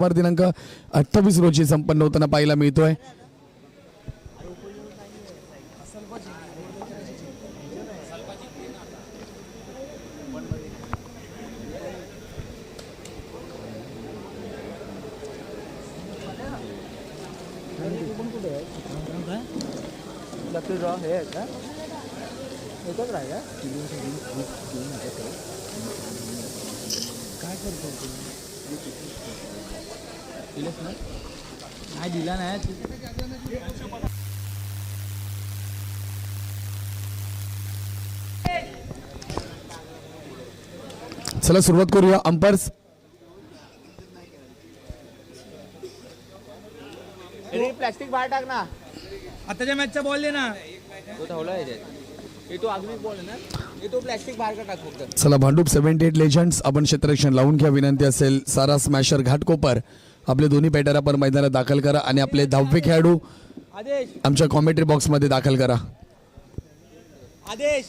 वार दिनांक 28 रोजी संपन्न होताना पाहायला मिळतोय. नाही दिला नाही. चला सुरुवात करूया. अंपायर्स प्लास्टिक बाहेर टाक ना. आताच्या मॅचचा बॉल दे ना. तो धावला आहे तो आधुनिक बॉल आहे ना. तो प्लास्टिक बाहेर का टाक फक्त. चला भांडूप 78 लेजंड्स आपण क्षेत्ररक्षण लावून घ्या. विनंती असेल सारा स्मॅशर घाटकोपर आपले दोन्ही बॅटर आपण मैदानात दाखल करा आणि आपले 10वे खेळाडू आदेश आमच्या कॉमेंट्री बॉक्स मध्ये दाखल करा. आदेश.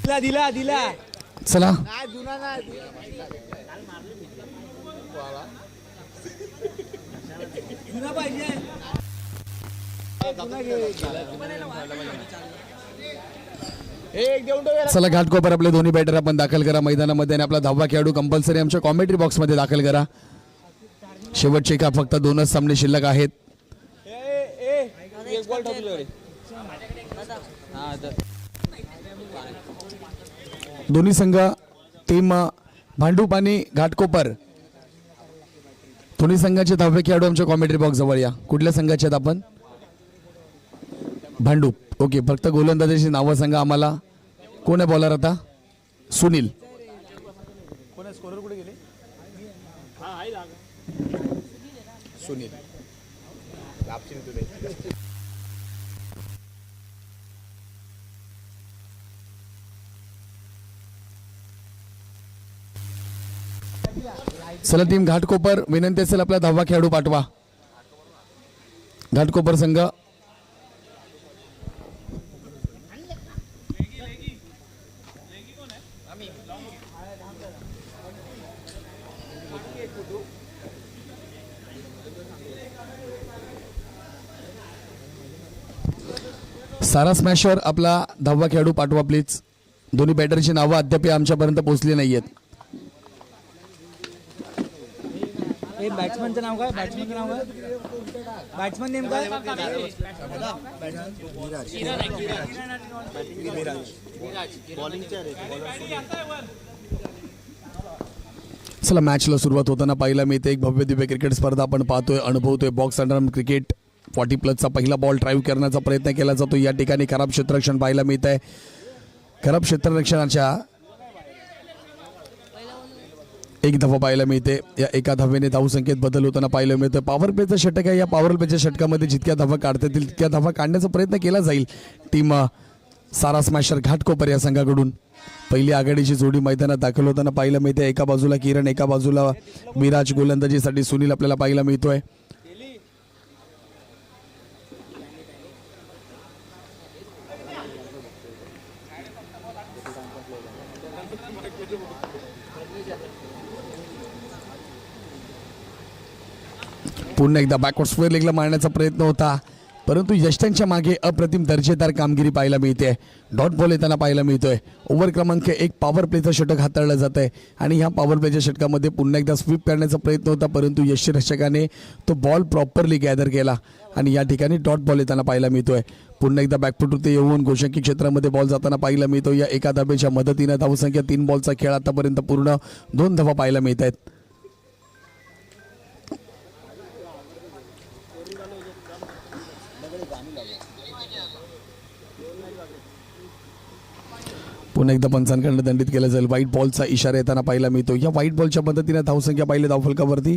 दिला दिला दिला. चला नाही जुना नाही. जुना पाहिजे. एक देऊन ठेव. चला घाटकोपर आपले दोन्ही बॅटर आपण दाखल करा मैदानामध्ये आणि आपला 10वा खेळाडू कंपल्सरी आमच्या कॉमेंट्री बॉक्स मध्ये दाखल करा. शेवटचे का फक्त 2च सामने शिल्लक आहेत. एक बॉल ठोकलो रे. हा तर दोन्ही संघ टीम भांडूप आणि घाटकोपर दोन्ही संघाचे 10वे खेळाडू आमच्या कॉमेंट्री बॉक्स जवळ या. कुठल्या संघाचे आहेत आपण? भांडूप. ओके, फक्त गोलंदाजाची नावं सांगा आम्हाला. कोण आहे बॉलर आता? सुनील. कोण स्कोरर कुठे गेले? सुनील. चला टीम घाटकोपर विनंती असेल आपला 10वा खेळाडू पाठवा. घाटकोपर संघ सारा स्मॅशर आपला 10वा खेळाडू पाठवा प्लीज. दोन्ही बॅटरची नावं अद्याप आमच्यापर्यंत पोहोचली नाहीयेत. बॅट्समनचं नाव काय? बॅट्समनचं नाव काय? बॅट्समन नेम काय? चला मॅचला सुरुवात होताना पाहायला मिळते एक भव्य दिव्य क्रिकेट स्पर्धा आपण पाहतोय, अनुभवतोय. बॉक्स अंडर क्रिकेट 40+ पहिला बॉल ड्राईव्ह करण्याचा प्रयत्न केला जातो. या ठिकाणी खराब क्षेत्ररक्षण पाहायला मिळत आहे. खराब क्षेत्ररक्षणाच्या एक धावा पाहायला मिळते. या एका धावेने धावसंख्येत बदल होताना पाहायला मिळतं. पॉवर प्लेचं षटक आहे. या पॉवर प्लेच्या षटकामध्ये जितक्या धावा काढता येतील तितक्या धावा काढण्याचा प्रयत्न केला जाईल टीम सारा स्मॅशर घाटकोपर या संघाकडून. पहिली आघाडीची जोडी मैदानात दाखल होताना पाहायला मिळते. एका बाजूला किरण, एका बाजूला विराज. गोलंदाजीसाठी सुनील आपल्याला पाहायला मिळतोय. पुन्हा एकदा बॅकवर्ड स्क्वेअर लेगला मारण्याचा प्रयत्न होता, परंतु यष्टांच्या मागे अप्रतिम दर्जेदार कामगिरी पाहायला मिळते. डॉट बॉल येताना पाहायला मिळतोय. ओव्हर क्रमांक 1 पॉवर प्लेचं षटक हाताळलं जात आहे आणि ह्या पॉवर प्लेच्या षटकामध्ये पुन्हा एकदा स्वीप करण्याचा प्रयत्न होता, परंतु यश रक्षकाने तो बॉल प्रॉपरली गॅदर केला आणि या ठिकाणी डॉट बॉल येताना पाहायला मिळतोय. पुन्हा एकदा बॅकफुटवरती येऊन गोषंकी क्षेत्रामध्ये बॉल जाताना पाहायला मिळतो. या एका धाब्याच्या मदतीनं धावसंख्या 3 बॉलचा खेळ आतापर्यंत पूर्ण 2 धावा पाहायला मिळत आहेत. पुन्हा एकदा पंचांकडनं दंडित केलं जाईल. व्हाईट बॉलचा इशारा येताना पाहायला मिळतो. या व्हाईट बॉलच्या मदतीने धावसंख्या पाहिली धावफलकावरती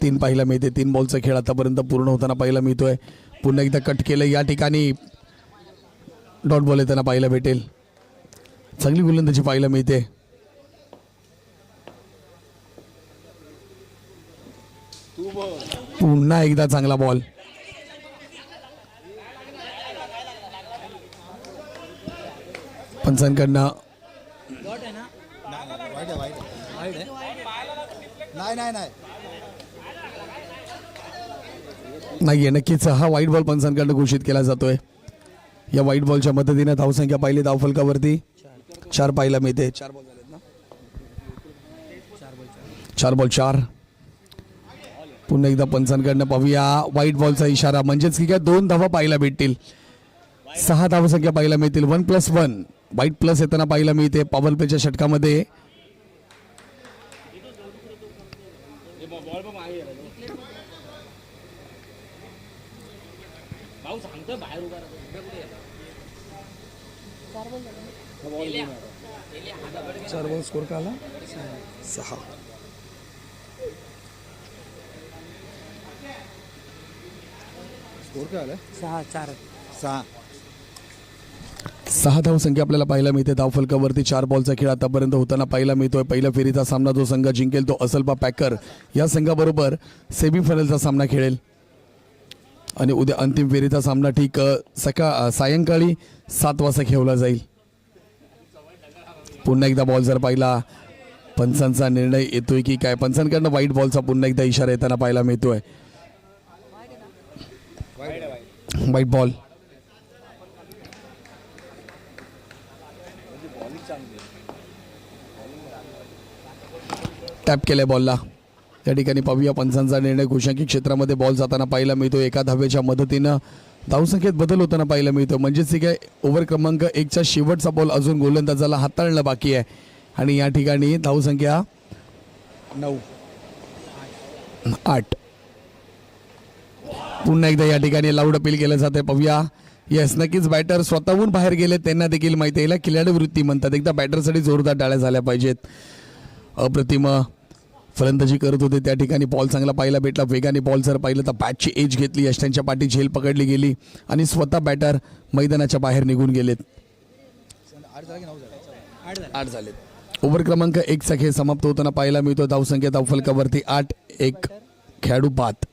3 पाहायला मिळते. 3 बॉलचा खेळ आतापर्यंत पूर्ण होताना पाहायला मिळतोय. पुन्हा एकदा कट केलं. या ठिकाणी डॉट बॉल येताना पाहायला भेटेल. चांगली गोलंदाजी पाहायला मिळते. पुन्हा एकदा चांगला बॉल. पंचांकडनं डॉट आहे ना वाईट आहे वाईट आहे नाही नाही नाही नाहीये. नक्कीच हा व्हाईट बॉल पंचांकडनं घोषित केला जातोय. या व्हाईट बॉलच्या मदतीने धावसंख्या पाहिली धावफलकावरती 4 पाहायला मिळते. 4 बॉल झालेत ना, 4 बॉल 4. पुन्हा एकदा पंचांकडनं पाहूया. व्हाईट बॉलचा इशारा म्हणजेच की काय 2 धावा पाहायला भेटतील. 6 धावसंख्या पाहायला मिळतील. 1+1 व्हाईट प्लस येताना पाहायला मिळते पॉवर प्लेच्या षटकामध्ये. चार बॉल स्कोर का आला 6 स्कोर काय आला 6-4 6 धावसंख्या आपल्याला पाहायला मिळते धावफलकावरती. 4 बॉलचा खेळ आतापर्यंत होताना पाहायला मिळतोय. पहिल्या फेरीचा सामना जो संघ जिंकेल तो असलपा पॅकर या संघाबरोबर सेमीफायनलचा सामना खेळेल. आणि उद्या अंतिम फेरीचा सामना ठीक सायंकाळी 7 वाजता खेळवला जाईल. पुन्हा एकदा बॉल जर पाहिला पंचांचा निर्णय येतोय की काय. पंचांकडनं व्हाईट बॉलचा पुन्हा एकदा इशारा येताना पाहायला मिळतोय. White ball. टॅप केलाय बॉलला. त्या ठिकाणी पाहूया पंचांचा निर्णय. गोषंकी क्षेत्रामध्ये बॉल जाताना पाहायला मिळतो. एका धावेच्या मदतीनं धावसंख्येत बदल होताना पाहायला मिळतो. म्हणजेच काय ओव्हर क्रमांक 1चा शेवटचा बॉल अजून गोलंदाजाला हाताळणं बाकी आहे. आणि या ठिकाणी धावसंख्या 8. पुन्हा एकदा या ठिकाणी लाऊड अपील केलं जाते. पाहूया. येस, नक्कीच बॅटर स्वतःहून बाहेर गेले त्यांना देखील माहिती आहे. याला खिलाडी वृत्ती म्हणतात. एकदा बॅटरसाठी जोरदार टाळ्या झाल्या पाहिजेत. अप्रतिम फलंदाजी करत होते त्या ठिकाणी बॉल चांगला पाहायला भेटला. वेगाने बॉल जर पाहिलं तर बॅटची एज घेतली. यष्टांच्या पाठी झेल पकडली गेली आणि स्वतः बॅटर मैदानाच्या बाहेर निघून गेलेत. 8 झालेत. ओव्हर क्रमांक 1चा खेळ समाप्त होताना पाहायला मिळतो. धावसंख्या धावफलकावरती 8. 1 खेळाडू बाद.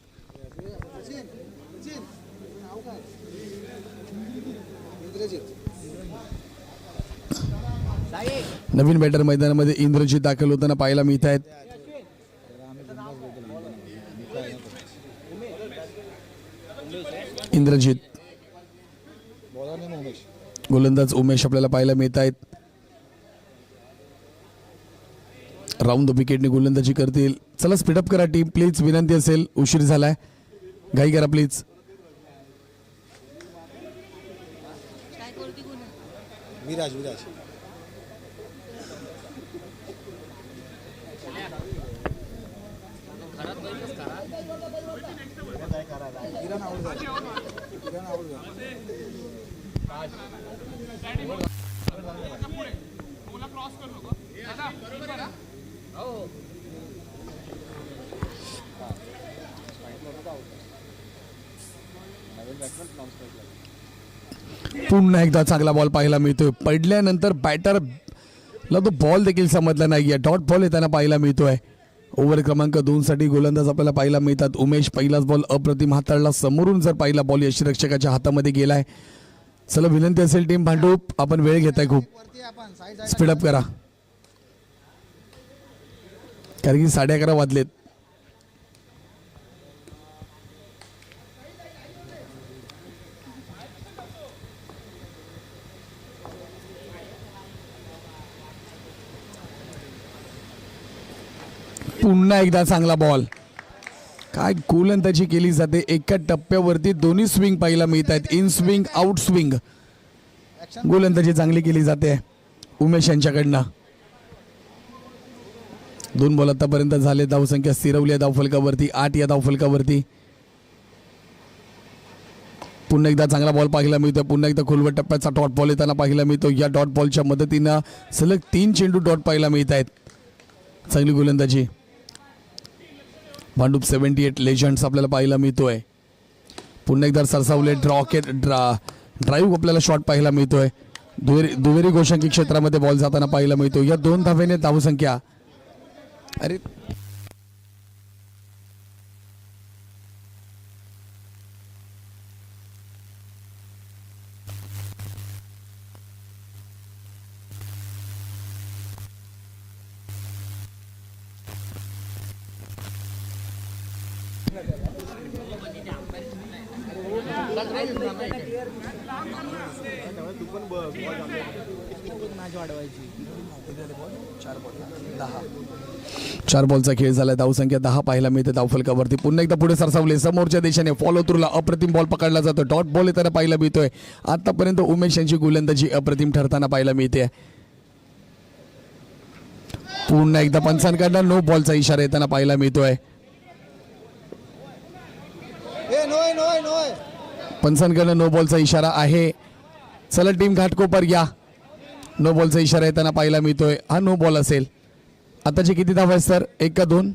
नवीन बॅटर मैदानामध्ये इंद्रजीत दाखल होताना पाहायला मिळत आहेत. इंद्रजीत. गोलंदाज उमेश आपल्याला पाहायला मिळत आहेत. राऊंड द विकेटने गोलंदाजी करतील. चला स्पीडअप करा टीम प्लीज, विनंती असेल. उशीर झालाय, घाई करा प्लीज. विराज पुन्हा एकदा चांगला बॉल पाहायला मिळतोय. पडल्यानंतर बॅटरला तो बॉल देखील समजला नाहीये. डॉट बॉल येताना पाहायला मिळतोय. ओव्हर क्रमांक 2 साठी गोलंदाज आपल्याला पाहायला मिळतात. उमेश पहिलाच बॉल अप्रतिम हाताळला. समोरून जर पाहिला बॉल यष्टिरक्षकाच्या हातामध्ये गेलाय. चला विनंती असेल टीम भांडूप, आपण वेळ घेताय खूप, स्पीडअप करा कारण की 11:30 वाजलेत. पुन्हा एकदा चांगला बॉल. काय गोलंदाजी केली जाते एका टप्प्यावरती. दोन्ही स्विंग पाहायला मिळत आहेत, इन स्विंग आउट स्विंग. गोलंदाजी चांगली केली जाते उमेश यांच्याकडनं. 2 बॉल आतापर्यंत झाले. धावसंख्या स्थिरवली आहे धावफलकावरती 8 या धावफलकावरती. पुन्हा एकदा चांगला बॉल पाहायला मिळतोय. पुन्हा एकदा खोलवर टप्प्याचा डॉट बॉल येताना पाहायला मिळतो. या डॉट बॉलच्या मदतीनं सलग 3 चेंडू डॉट पाहायला मिळत आहेत. चांगली गोलंदाजी. भांडूप 78 लेजंड्स आपल्याला पाहायला मिळतोय. पुन्हा एकदा सरसावले ड्राईव्ह आपल्याला शॉट पाहायला मिळतोय. दुहेरी गोषंकी क्षेत्रामध्ये बॉल जाताना पाहायला मिळतो. या 2 धावेने धावसंख्या अरे चार बॉलचा खेळ झाला. धावसंख्या 10 पाहायला मिळते धावफलकावरती. पुन्हा एकदा पुढे सरसावले समोरच्या देशाने फॉलो थ्रूला अप्रतिम बॉल पकडला जातो. डॉट बॉल येताना पाहायला मिळतोय. आतापर्यंत उमेश यांची गोलंदाजी अप्रतिम ठरताना पाहायला मिळते. पुन्हा एकदा पंचांकडनं नो बॉलचा इशारा येताना पाहायला मिळतोय. पंचांकडनं नो बॉलचा इशारा आहे. चला टीम घाटकोपर या. नो बॉलचा इशारा येताना पाहायला मिळतोय. हा नो बॉल असेल. आताचे किती धावा आहेत सर? 1 का 2?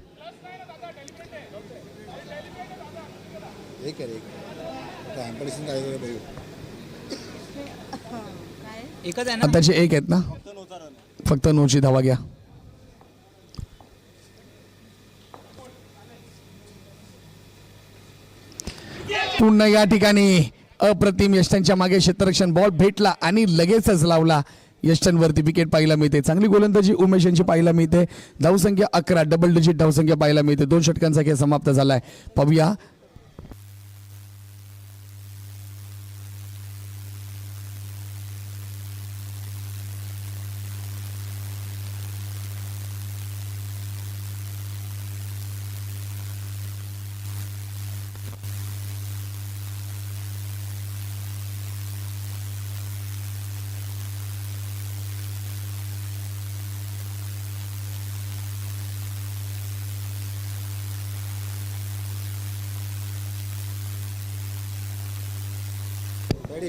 एकच आहे ना. आताचे 1 आहेत ना? फक्त 9ची धावा घ्या. पुन्हा या ठिकाणी अप्रतिम यष्टांच्या मागे क्षेत्ररक्षण बॉल भेटला आणि लगेचच लावला. यष्टांवरती विकेट पाहायला मिळते. चांगली गोलंदाजी उमेश यांची पाहायला मिळते. धावसंख्या 11 डबल डिजिट धावसंख्या पाहायला मिळते. 2 षटकांचा खेळ समाप्त झालाय. पाहूया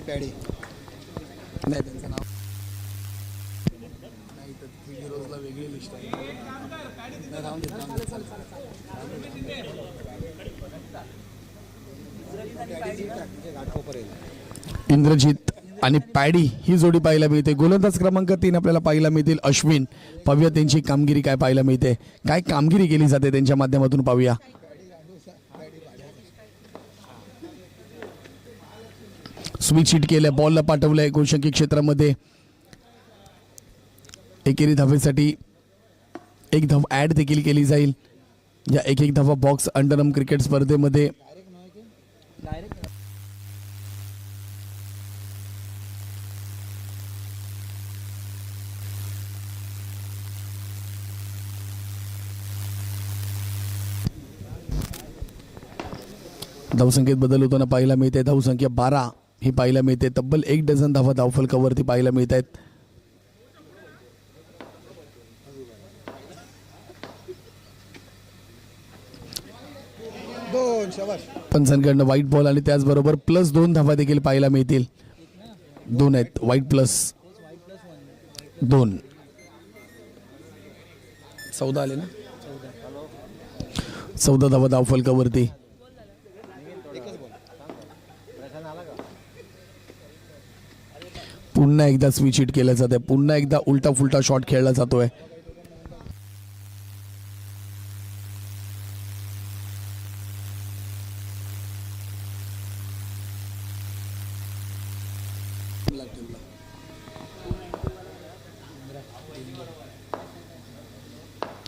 पॅडी नाही त्यांचं नाव नाही तर 3 heroesला वेगळी लिस्ट आहे. नाही, राहून दे. इंद्रजित आणि पॅडी ही जोडी पाहायला मिळते. गोलंदाज क्रमांक 3 आपल्याला पाहायला मिळतील अश्विन. पाहूया त्यांची कामगिरी काय पाहायला मिळते. काय कामगिरी केली जाते त्यांच्या माध्यमातून पाहूया. स्विच हिट केलं. बॉलला पाठवलंय गोलशंकी क्षेत्रामध्ये. एकेरी धावेसाठी 1 धाव ॲड देखील केली जाईल या 1-1 धावा बॉक्स अंडरआर्म क्रिकेट स्पर्धेमध्ये. धावसंख्येत बदल होताना पाहायला मिळते. धावसंख्या 12 ही पाहायला मिळते. तब्बल 1 डझन धावा धावफलकावरती पाहायला मिळत आहेत. पंचांकडनं व्हाईट बॉल आणि त्याचबरोबर +2 धावा देखील पाहायला मिळतील. 2 आहेत व्हाईट +2. 14 आले ना. 14 धावा धावफलकावरती. पुन्हा एकदा स्विच हिट केलं जात आहे. पुन्हा एकदा उलटा फुलटा शॉट खेळला जातोय.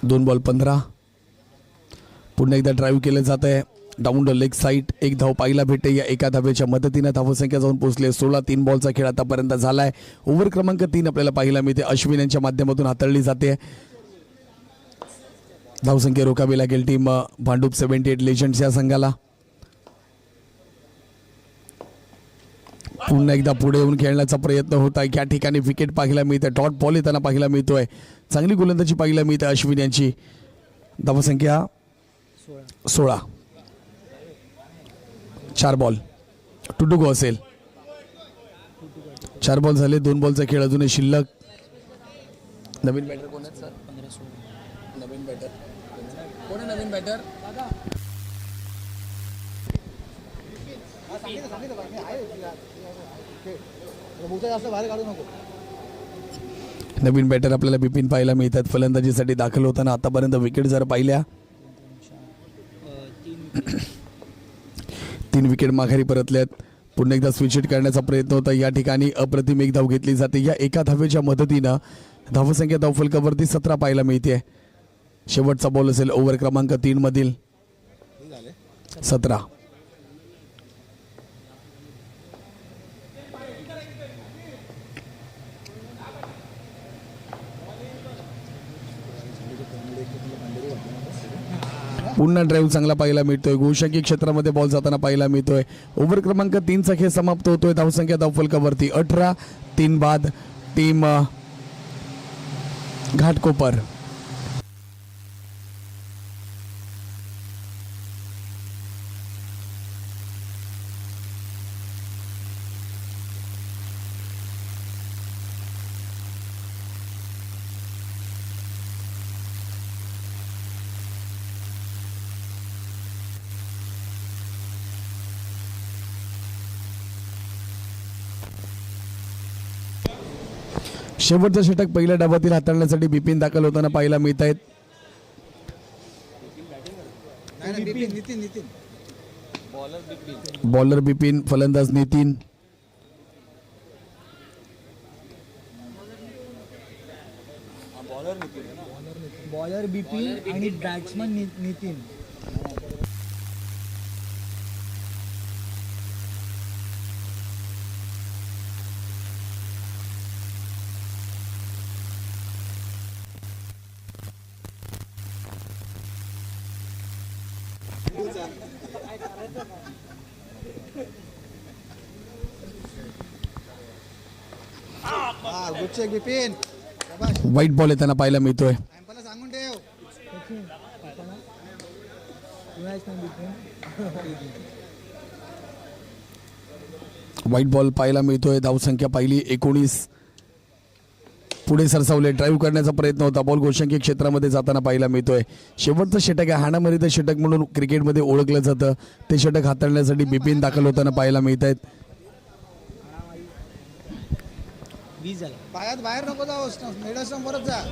दोन बॉल 15. पुन्हा एकदा ड्राईव्ह केलं जात आहे. डाऊन द लेग साईड 1 धाव पाहायला भेटते. या एका धावेच्या मदतीने धावसंख्या जाऊन पोहोचले 16. 3 बॉलचा खेळ आतापर्यंत झालाय. ओव्हर क्रमांक 3 आपल्याला पाहायला मिळते. अश्विन यांच्या माध्यमातून हाताळली जाते. धावसंख्या रोखावी लागेल टीम भांडूप 78 लेजंड्स या संघाला. पुन्हा एकदा पुढे येऊन खेळण्याचा प्रयत्न होत आहे. या ठिकाणी विकेट पाहायला मिळते, डॉट बॉल येताना पाहायला मिळतोय. चांगली गोलंदाजी पाहायला मिळते अश्विन यांची. धावसंख्या 16. 4 बॉल 2 to go असेल. 4 बॉल झाले, 2 बॉलचा खेळ अजूनही शिल्लक. नवीन बॅटर कोण आहेत सर? नवीन बॅटर कोण आहे? नवीन बॅटर जास्त बाहेर काढू नको. नवीन बॅटर आपल्याला बिपिन पाहायला मिळतात फलंदाजीसाठी दाखल होताना. आतापर्यंत विकेट जर पाहिल्या 3 विकेट माघारी परतल्यात. पुन्हा एकदा स्विच हिट करण्याचा प्रयत्न होता. या ठिकाणी अप्रतिम एक धाव घेतली जाते. या एका धावेच्या मदतीनं धावसंख्या धावफलकावरती 17 पाहायला मिळते. शेवटचा बॉल असेल ओव्हर क्रमांक 3 मधील 17. पुन्हा ड्राईव्ह चांगला पाहायला मिळतोय. गोषंकी क्षेत्रामध्ये बॉल जाताना पाहायला मिळतोय. ओव्हर क्रमांक 3चा खेळ समाप्त होतोय. धावसंख्या धावफलकावरती 18. 3 बाद टीम घाटकोपर. शेवटचं षटक पहिल्या डावातील हाताळण्यासाठी बिपिन दाखल होताना पाहायला मिळत आहेत. बॉलर बिपिन, फलंदाज नितीन. बॉलर बिपिन आणि बॅट्समन नितीन. गुड बिपिन. वाईट बॉल येताना पाहायला मिळतोय. टाइमपाला सांगून ठेव. वाईट बॉल पाहायला मिळतोय. धावसंख्या पाहिली 19. पुढे सरसावले, ड्राईव्ह करण्याचा प्रयत्न होता. बॉल गोषंकी क्षेत्रामध्ये जाताना पाहायला मिळतोय. शेवटचं षटक आहे, हाणामारीचं षटक म्हणून क्रिकेटमध्ये ओळखलं जातं. ते षटक हाताळण्यासाठी बिपिन दाखल होताना पाहायला मिळत आहेत. पायात बाहेर नको जाऊ, मिडल स्टंपवरच जा.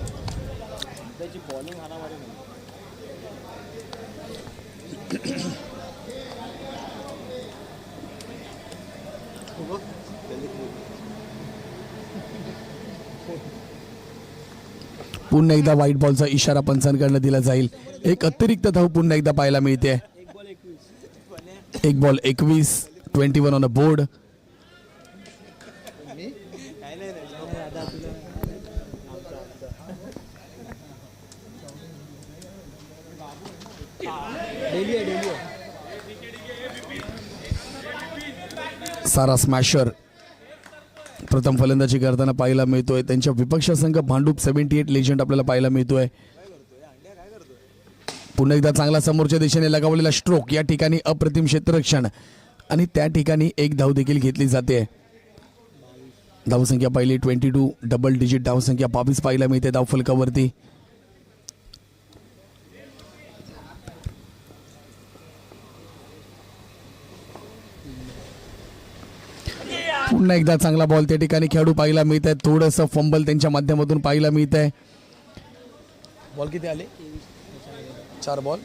पुन्हा एकदा व्हाईट बॉलचा इशारा पंचांकडनं दिला जाईल. एक अतिरिक्त धाव पुन्हा एकदा पाहायला मिळते. 1 बॉल 21. 21 on a board. सारा स्मॅशर प्रथम फलंदाजी करताना पाहायला मिळतोय. त्यांच्या विपक्ष संघ भांडूप 78 लेजंड आपल्याला पाहायला मिळतोय. पुन्हा एकदा चांगला समोरच्या दिशेने लगावलेला स्ट्रोक. या ठिकाणी अप्रतिम क्षेत्ररक्षण आणि त्या ठिकाणी 1 धाव देखील घेतली जाते. धावसंख्या पाहिली 22. डबल डिजिट धावसंख्या 22 पाहायला मिळते धावफलकावरती. पुन्हा एकदा चांगला बॉल त्या ठिकाणी खेळाडू पाहायला मिळत आहे. थोडंसं फंबल त्यांच्या माध्यमातून पाहायला मिळत आहे. बॉल किती आले? 4 बॉल.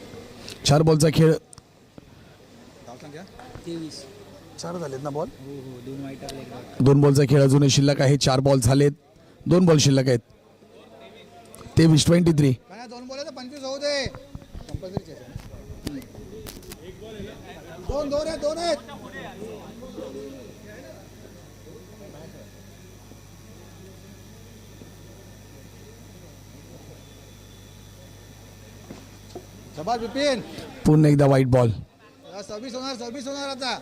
4 बॉलचा खेळ. 4 झालेत ना बॉल. 2 बॉलचा खेळ अजूनही शिल्लक आहे. 4 बॉल झालेत, 2 बॉल शिल्लक आहेत. 23-23. 2 बॉल 25 होऊ दे. दोन आहेत. शबाज बिपिन पुन्हा एकदा वाईट बॉल. 26 होणार आता.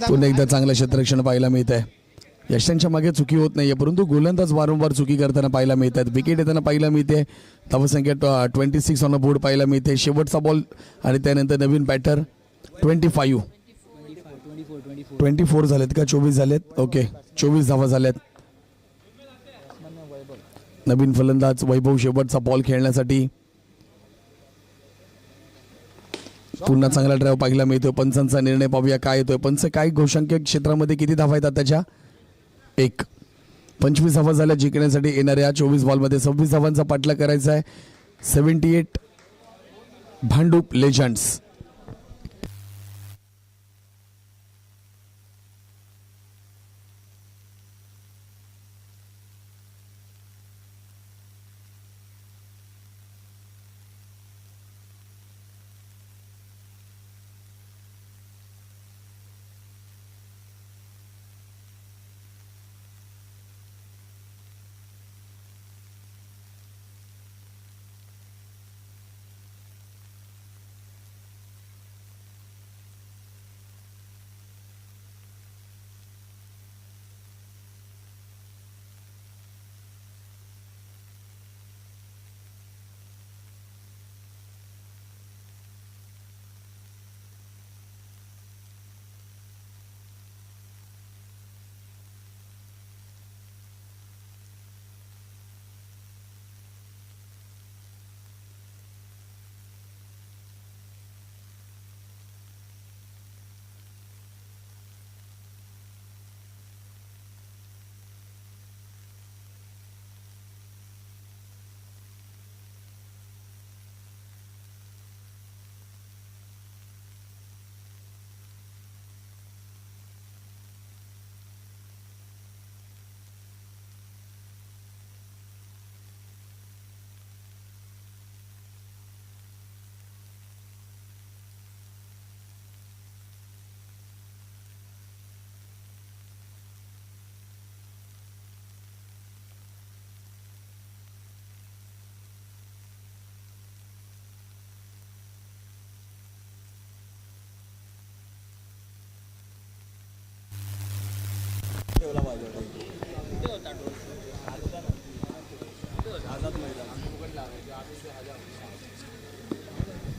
पुन्हा एकदा चांगलं क्षेत्ररक्षण पाहायला मिळत आहे. यशांच्या मागे चुकी होत नाहीये, परंतु गोलंदाज वारंवार चुकी करताना पाहायला मिळतात. विकेट येताना पाहायला मिळते. धावसंख्या 26 ऑन बोर्ड पाहायला मिळते. शेवटचा बॉल आणि त्यानंतर नवीन बॅटर 24 झालेत का 24 झालेत. ओके 24 धावा झाल्यात. नवीन फलंदाज वैभव शेवटचा बॉल खेळण्यासाठी. पुन्हा चांगला ड्राईव्ह पाहायला मिळतोय. पंचांचा निर्णय पाहूया काय येतोय. पंच काय घोषांक क्षेत्रामध्ये किती धावा येतात त्याच्या 1. 25 धावा झाल्या जिंकण्यासाठी येणाऱ्या 24 बॉलमध्ये 26 धावांचा पाठला करायचा आहे. 78 भांडूप लेजंड्स.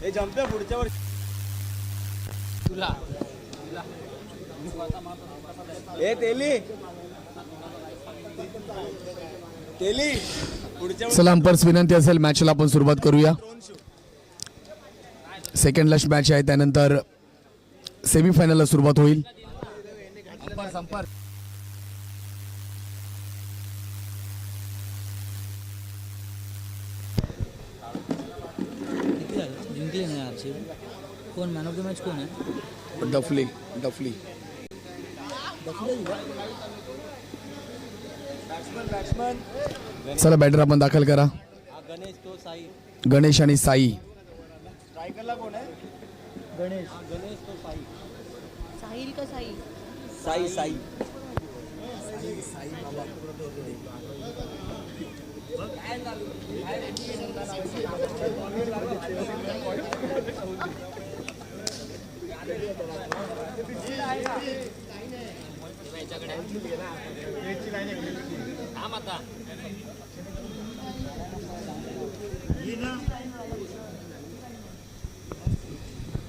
हे जंपे पुढच्या वर्षी तुला ए तेली पुढच्या चला अंपर्स विनंती असेल मॅचला आपण सुरुवात करूया. सेकंड लास्ट मॅच आहे, त्यानंतर सेमीफायनलला सुरुवात होईल. जिंकले नाही आरची. कोण मॅन ऑफ द मॅच कोण आहे? डफली चला बॅटर आपण दाखल करा. गणेश तो साई गणेश आणि साई. स्ट्रायकरला कोण आहे? गणेश तो साई साहिल का साई? Sai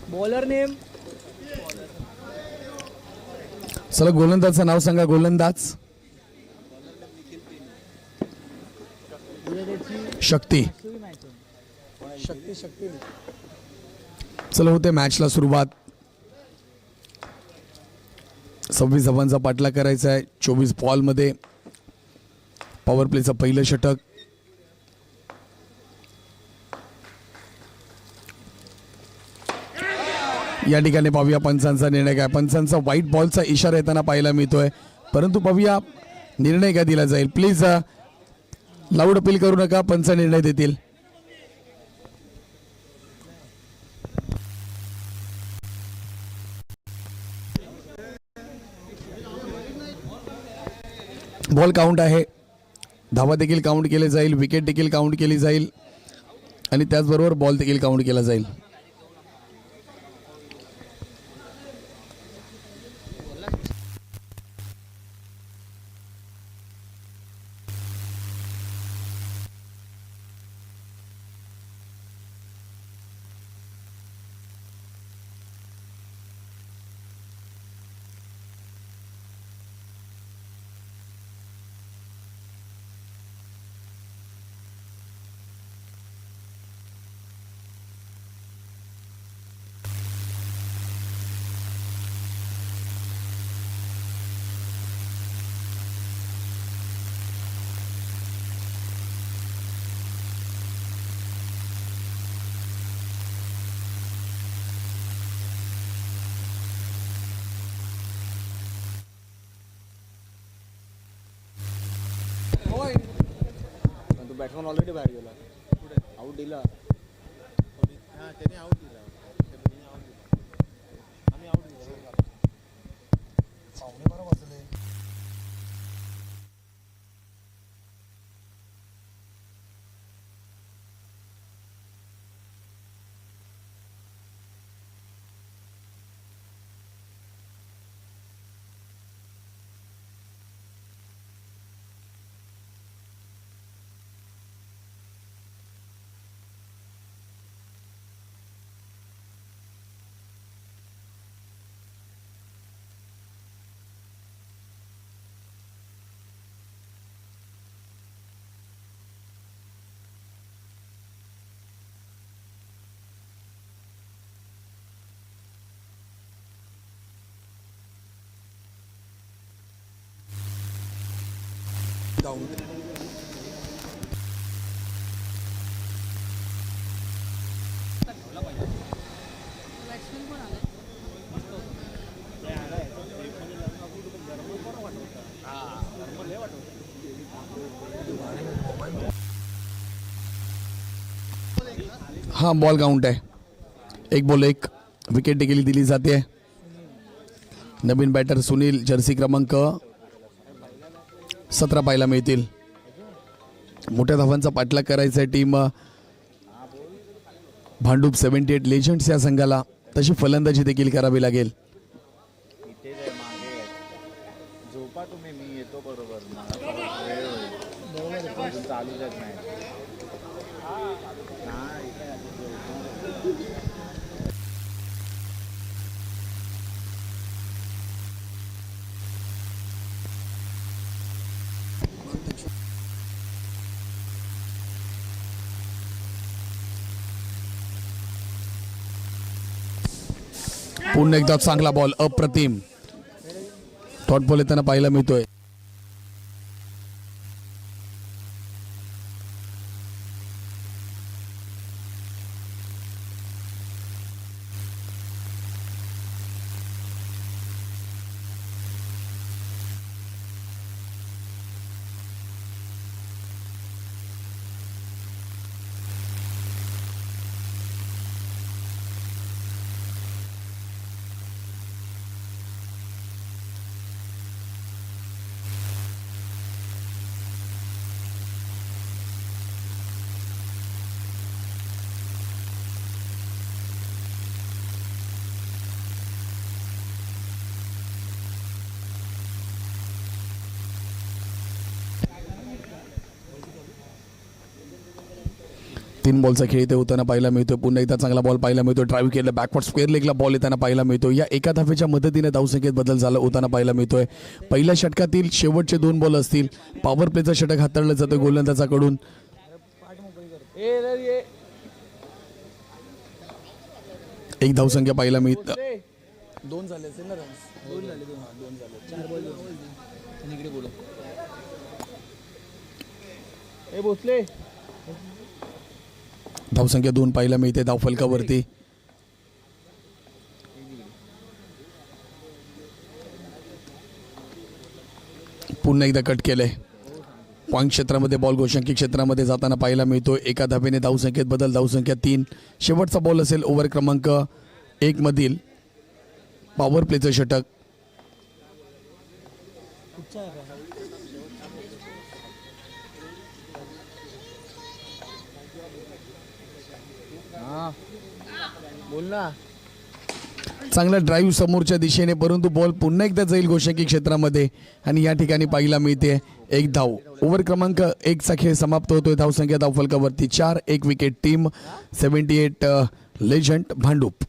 bowler name. चला गोलंदाजचं नाव सांगा. गोलंदाज शक्ती. चला होते मॅचला सुरुवात. 26 धावांचा पाठला करायचा आहे 24 बॉलमध्ये. पॉवर प्लेचं पहिलं षटक. या ठिकाणी पाहूया पंचांचा निर्णय काय. पंचांचा व्हाईट बॉलचा इशारा येताना पाहायला मिळतोय, परंतु पाहूया निर्णय काय दिला जाईल. प्लीज लाऊड अपील करू नका, पंच निर्णय देतील. बॉल काउंट आहे, धावा देखील काउंट केले जाईल, विकेट देखील काउंट केली जाईल आणि त्याचबरोबर बॉल देखील काउंट केला जाईल. तो बॅट्समन ऑलरेडी बाहेर गेला, आऊट दिला. बॅट्समन कोण आलाय? हा बॉल काउंट आहे, एक बॉल एक विकेट देखील दिली जाते. नवीन बॅटर सुनील जर्सी क्रमांक 17 पाहायला मिळतील. मोठ्या धावांचा पाठलाग करायचा आहे टीम भांडूप 78 लेजंड्स या संघाला. तशी फलंदाजी देखील करावी लागेल. इथे जे मागे आहेत, झोपा तुम्ही, मी येतो बरोबर. मला वेळ होईल. अजून चालूच येत नाही. पुन्हा एकदा चांगला बॉल, अप्रतिम डॉट बॉल येताना पाहायला मिळतोय. तीन बॉलचा खेळ इथे होताना पाहायला मिळतोय. पुन्हा एकदा चांगला बॉल पाहायला मिळतो. ड्राईव्ह केला, बॅकवर्ड स्क्वेअर लेगला बॉल येताना पाहायला मिळतो. या एका धावेच्या मदतीने धावसंख्येत बदल झाला होताना पाहायला मिळतोय. पहिल्या षटकातील शेवटचे 2 बॉल असतील. पॉवर प्लेचं षटक हाताळलं जातं गोलंदाजाकडून. एक धावसंख्या पाहायला मिळतं. 2 झाले असेल ना रन्स. 2 झाले 2 झाले 4 बॉल इकडे बोलू. ए भोसले, धावसंख्या 2 पाहायला मिळते धावफलकावरती. पुन्हा एकदा कट केलंय. पॉईंट क्षेत्रामध्ये बॉल गोशांकी क्षेत्रामध्ये जाताना पाहायला मिळतो. एका धावेने धावसंख्येत बदल, धावसंख्या 3. शेवटचा बॉल असेल ओव्हर क्रमांक 1 मधील पॉवर प्लेचं षटक. हा बोल ना. चांगला ड्राईव्ह समोरच्या दिशेने, परंतु बॉल पुन्हा एकदा जाईल गोषकी क्षेत्रामध्ये आणि या ठिकाणी पाहायला मिळते एक धाव. ओव्हर क्रमांक 1 चा खेळ समाप्त होतोय. धावसंख्या धावफलकावरती 4. 1 wicket. Team 78 legend Bhandup.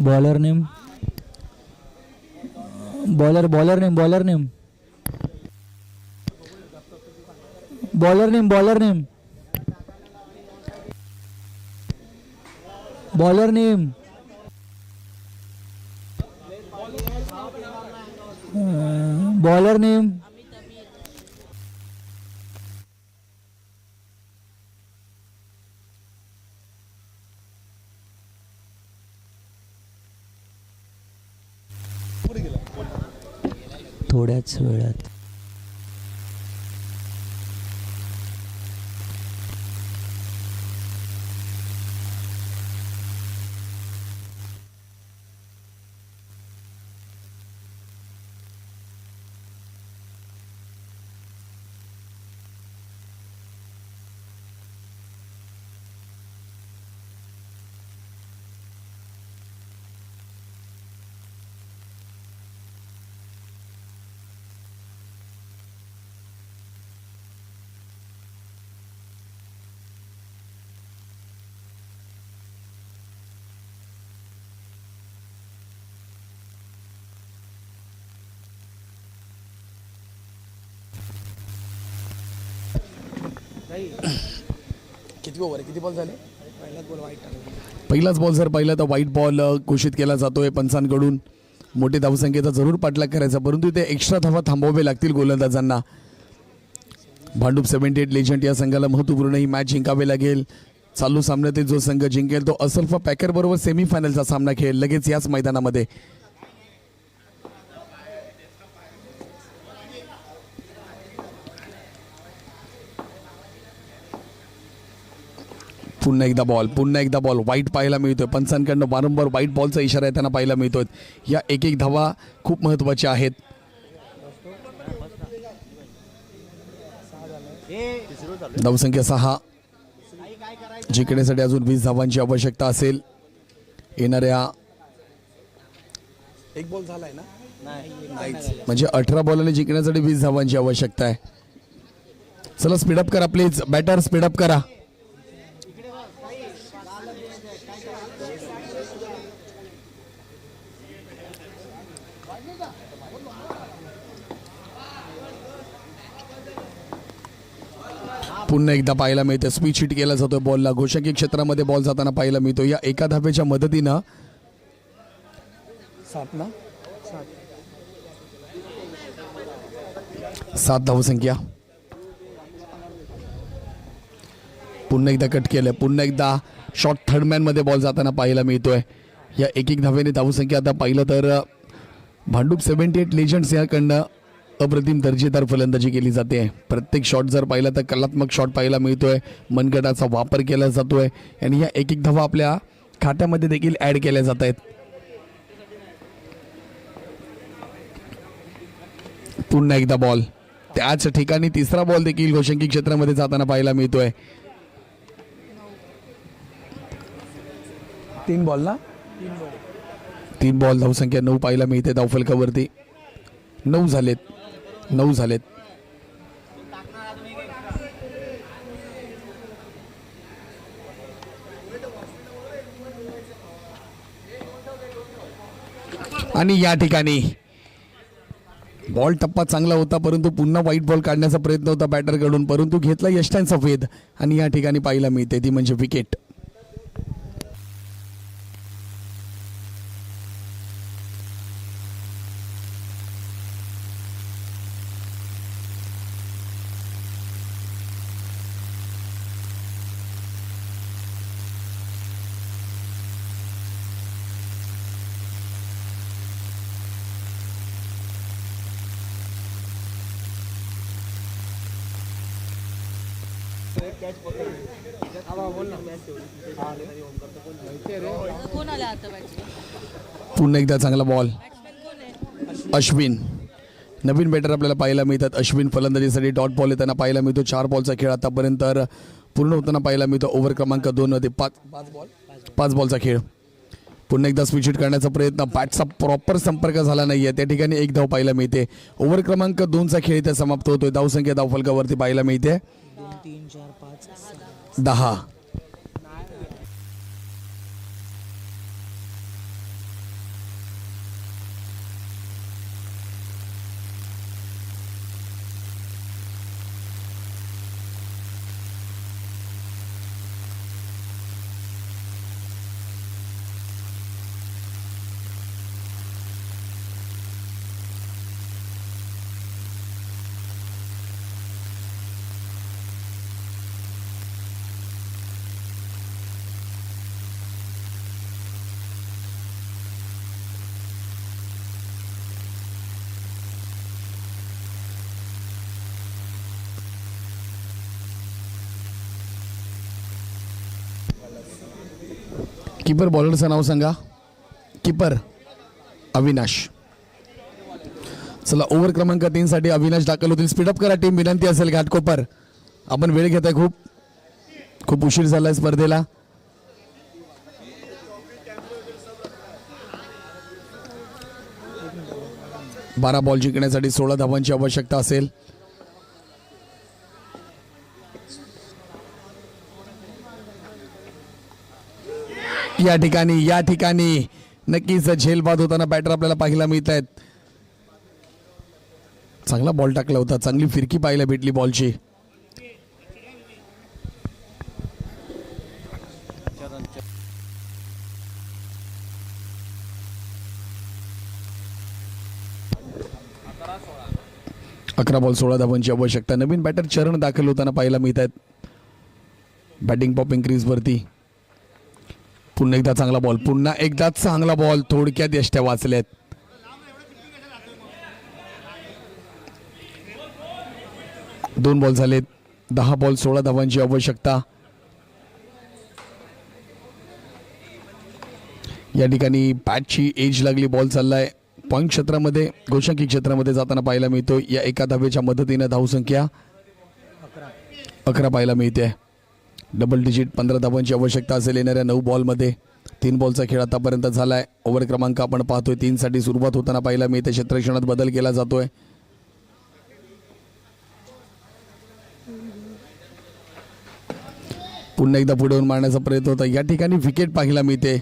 Bowler name bowler name bowler name bowler name bowler name bowler name bowler name थोड्याच वेळात. किती ओव्हर आहे, किती बॉल झाले? पहिलाच बॉल जर पाहिला तर व्हाईट बॉल घोषित केला जातोय पंचांकडून. मोठी धावसंख्येचा जरूर पाठलाग करायचा, परंतु इथे एक्स्ट्रा धावा थांबवावे लागतील गोलंदाजांना. भांडूप 78 लेजंड या संघाला महत्त्वपूर्ण ही मॅच जिंकावी लागेल. चालू सामन्यातील जो संघ जिंकेल तो असल्फा पॅकर बरोबर सेमीफायनलचा सामना खेळेल लगेच याच मैदानामध्ये. पुन्हा एकदा बॉल व्हाईट पाहायला मिळतोय. पंचांकडनं वारंवार व्हाईट बॉलचा इशारा त्यांना पाहायला मिळतोय. या एक धावा खूप महत्त्वाच्या आहेत. धावसंख्या 6. जिंकण्यासाठी अजून 20 धावांची आवश्यकता असेल. येणाऱ्या एक बॉल झालाय ना, म्हणजे 18 बॉलने जिंकण्यासाठी 20 धावांची आवश्यकता आहे. चला स्पीडअप करा प्लीज, बॅटर स्पीडअप करा. पुन्हा एकदा पाहायला मिळते स्पीड हिट केला जातोय बॉलला. घोषकी क्षेत्रामध्ये बॉल जाताना पाहायला मिळतो. या एका धावेच्या मदतीनं 7 धावसंख्या. पुन्हा एकदा कट केलंय. पुन्हा एकदा शॉर्ट थर्डमॅन मध्ये बॉल जाताना पाहायला मिळतोय. या एक धावेने धावसंख्या आता पाहिलं तर भांडूप 78 लेजंड्स याकडनं अप्रतिम दर्जेदार फलंदाजी केली जाते. प्रत्येक शॉट जर पाहिला तर कलात्मक शॉट पाहायला मिळतोय. मनगटाचा वापर केला जातोय आणि या एक धावा आपल्या खात्यामध्ये देखील ऍड केल्या जात आहेत. पुन्हा एकदा बॉल त्याच ठिकाणी. तिसरा बॉल देखील घोषकी क्षेत्रामध्ये जाताना पाहायला मिळतोय. 3 बॉल ना, 3 बॉल धावसंख्या 9 पाहायला मिळते. धावफलकावरती 9 झालेत. आणि या ठिकाणी बॉल टप्पा चांगला होता, परंतु पुन्हा व्हाईट बॉल काढण्याचा प्रयत्न होता बॅटरकडून, परंतु घेतला यष्टांचा वेध आणि या ठिकाणी पाहायला मिळते ती म्हणजे विकेट. कोण आला आता बॅट्समॅन पुन्हा एकदा चांगला बॉल. कोण आहे अश्विन, नवीन बॅटर आपल्याला पाहायला मिळतात. अश्विन फलंदाजीसाठी डॉट बॉल येताना पाहायला मिळतो. 4 बॉलचा खेळ आतापर्यंत पूर्ण होताना पाहायला मिळतो. ओव्हर क्रमांक 2 मध्ये 5 बॉलचा खेळ. पुन्हा एकदा स्विच हिट करण्याचा प्रयत्न, बॅटचा प्रॉपर संपर्क झाला नाही आहे, त्या ठिकाणी 1 धाव पाहायला मिळते. ओव्हर क्रमांक 2चा खेळ इथे समाप्त होतोय. धावसंख्या धावफलकावरती पाहायला मिळते 2 3 4 5 10. कीपर बॉलरचं नाव सांगा. कीपर अविनाश. चला, ओव्हर क्रमांक 3 साठी अविनाश दाखल होतील. स्पीडअप करा टीम, विनंती असेल. घाटकोपर आपण वेळ घेताय, खूप उशीर झालाय स्पर्धेला. बारा बॉल जिंकण्यासाठी 16 धावांची आवश्यकता असेल. या ठिकाणी नक्कीच झेलबाद होताना बॅटर आपल्याला पाहायला मिळत आहेत. चांगला बॉल टाकला होता, चांगली फिरकी पाहायला भेटली बॉलची. अकरा बॉल 16 धावांची आवश्यकता. नवीन बॅटर चरण दाखल होताना पाहायला मिळत आहेत बॅटिंग पॉपिंग क्रीज वरती. पुन्हा एकदा चांगला बॉल, थोडक्यात यष्ट्या वाचल्यात. दोन बॉल झालेत. 10 बॉल 16 धावांची आवश्यकता. या ठिकाणी बॅटची एज लागली, बॉल चाललाय पॉईंट क्षेत्रामध्ये, गोशांकी क्षेत्रामध्ये जाताना पाहायला मिळतो. या एका धावेच्या मदतीने धावसंख्या 11 पाहायला मिळते. डबल डिजिट 15 धावांची आवश्यकता असेल येणाऱ्या 9 बॉलमध्ये. 3 बॉलचा खेळ आतापर्यंत झालाय. ओव्हर क्रमांक आपण पाहतोय 3 साठी सुरुवात होताना पाहायला मिळते. क्षेत्ररक्षणात बदल केला जातोय. पुन्हा एकदा पुढे मारण्याचा प्रयत्न होता. या ठिकाणी विकेट पाहायला मिळते.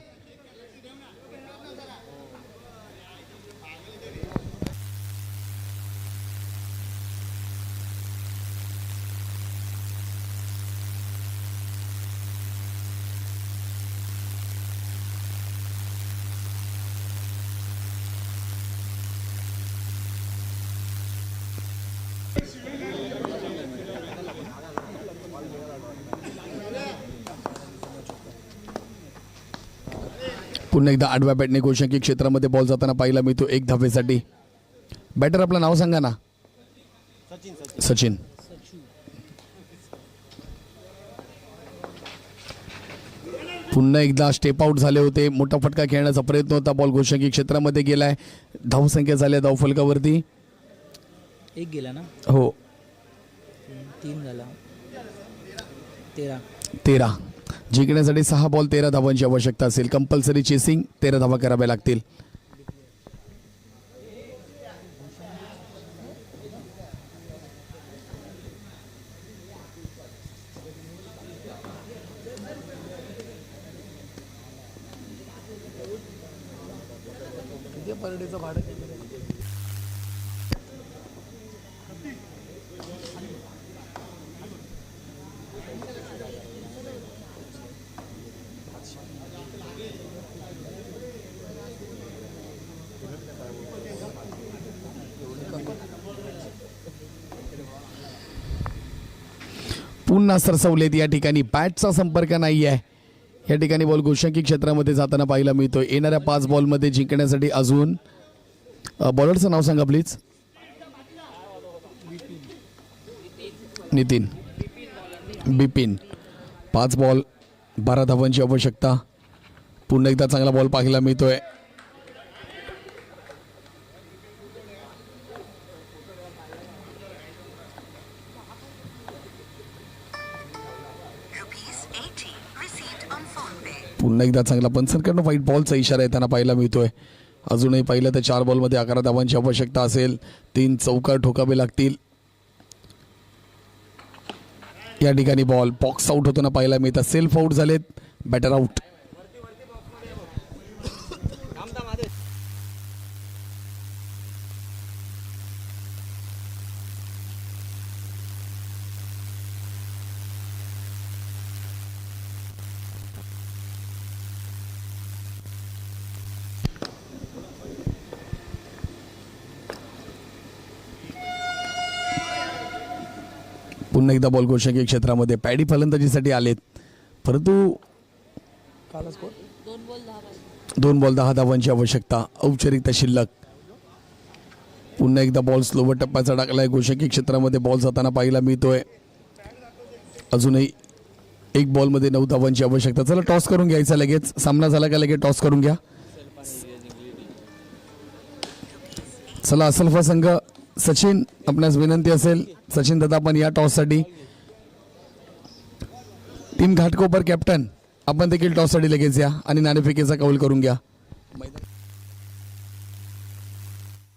पुन्हा एकदा आडव्या बॅटने गोशांकी क्षेत्रामध्ये बॉल जाताना पाहायला मिळतो 1 धावेसाठी. बॅटर आपलं नाव सांगा ना. सचिन. पुन्हा एकदा स्टेप आउट झाले होते. मोठा फटका खेळण्याचा प्रयत्न होता. बॉल गोशांकी क्षेत्रामध्ये गेलाय. धावसंख्या झाल्या धावफलकावरती 1 गेला ना. हो, 3 झाला. 13. जिंकण्यासाठी 6 बॉल 13 धावांची आवश्यकता असेल. कंपल्सरी चेसिंग 13 धावा कराव्या लागतील. पुन्हा सरसवलेत. या ठिकाणी बॅटचा संपर्क नाही आहे. या ठिकाणी बॉल गोशांकी क्षेत्रामध्ये जाताना पाहायला मिळतोय. येणाऱ्या 5 बॉलमध्ये जिंकण्यासाठी अजून बॉलरचं नाव सांगा प्लीज. नितीन. बिपिन 5 बॉल 12 धावांची आवश्यकता. पुन्हा एकदा चांगला बॉल पाहायला मिळतोय. पुन्हा एकदा चांगला पंचांकडनं व्हाईट बॉलचा इशारा येताना पाहायला मिळतोय. अजूनही पाहिलं तर 4 बॉलमध्ये 11 धावांची आवश्यकता असेल. 3 चौकार ठोकावे लागतील. या ठिकाणी बॉल बॉक्स आउट होताना पाहायला मिळतात. सेल्फ आउट झालेत. Batter out. पुन्हा एकदा बॉल गोलशंकी क्षेत्रामध्ये पॅडी फलंदाजीसाठी आलेत, परंतु काला स्कोर 2 बॉल 10 2 बॉल 10 धावांची आवश्यकता. औपचारिकता शिल्लक. पुन्हा एकदा बॉल स्लोवर टप्प्याचा टाकलाय. गोलशंकी क्षेत्रामध्ये बॉल जाताना पाहायला मिळतोय. अजूनही 1 बॉलमध्ये 9 धावांची आवश्यकता. चला टॉस करून घ्यायचा लगेच. सामना झाला का लगेच टॉस करून घ्या. चला असल्फा संघ सचिन आपणास विनंती असेल. सचिन दादा आपण या टॉससाठी. टीम घाटकोपर कॅप्टन आपण देखील टॉससाठी लगेच या आणि नाणेफेकीचा कौल करून घ्या.